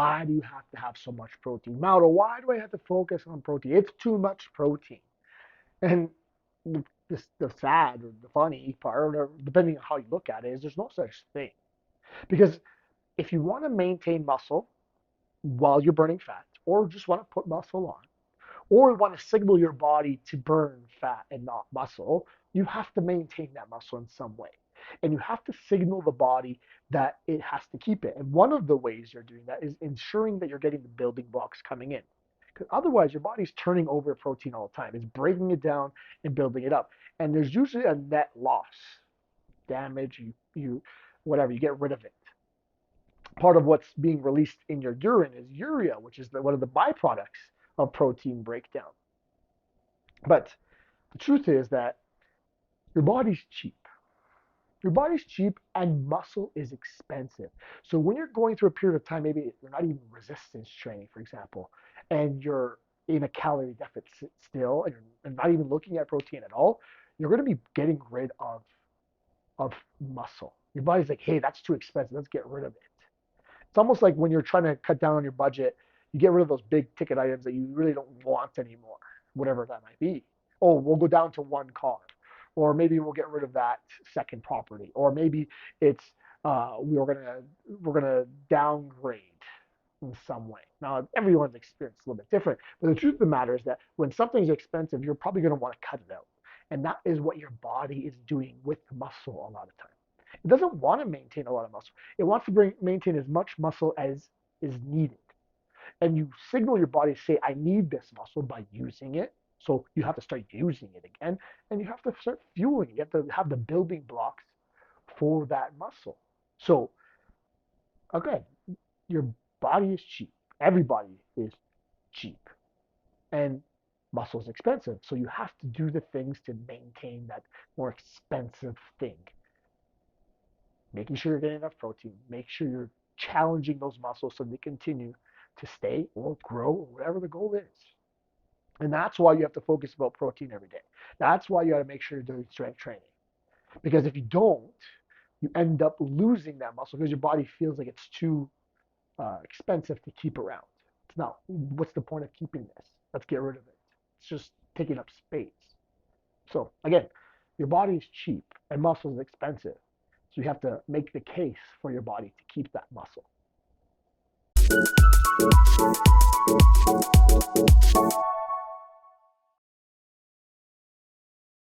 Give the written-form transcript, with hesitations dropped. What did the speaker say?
why do you have to have so much protein? Mauro, why do I have to focus on protein? It's too much protein. And the sad or the funny part, or depending on how you look at it, is there's no such thing. Because if you want to maintain muscle while you're burning fat, or just want to put muscle on, or want to signal your body to burn fat and not muscle, you have to maintain that muscle in some way. And you have to signal the body that it has to keep it. And one of the ways you're doing that is ensuring that you're getting the building blocks coming in. Because otherwise, your body's turning over protein all the time. It's breaking it down and building it up. And there's usually a net loss, damage, whatever, you get rid of it. Part of what's being released in your urine is urea, which is one of the byproducts of protein breakdown. But the truth is that your body's cheap. Your body's cheap and muscle is expensive. So when you're going through a period of time, maybe you're not even resistance training, for example, and you're in a calorie deficit still, and you're not even looking at protein at all, you're going to be getting rid of muscle. Your body's like, hey, that's too expensive. Let's get rid of it. It's almost like when you're trying to cut down on your budget, you get rid of those big ticket items that you really don't want anymore, whatever that might be. Oh, we'll go down to one car, or maybe we'll get rid of that second property, or maybe it's we're gonna downgrade in some way. Now, everyone's experience is a little bit different, but the truth of the matter is that when something's expensive, you're probably going to want to cut it out, and that is what your body is doing with muscle a lot of time. It doesn't want to maintain a lot of muscle. It wants to maintain as much muscle as is needed. And you signal your body to say, I need this muscle by using it. So you have to start using it again, and you have to start fueling it. You have to have the building blocks for that muscle. So, okay, your body is cheap. Everybody is cheap. And muscle is expensive. So you have to do the things to maintain that more expensive thing. Making sure you're getting enough protein, make sure you're challenging those muscles so they continue to stay or grow or whatever the goal is. And that's why you have to focus about protein every day. That's why you got to make sure you're doing strength training. Because if you don't, you end up losing that muscle because your body feels like it's too expensive to keep around. It's not, what's the point of keeping this? Let's get rid of it. It's just taking up space. So again, your body is cheap and muscle is expensive. So you have to make the case for your body to keep that muscle.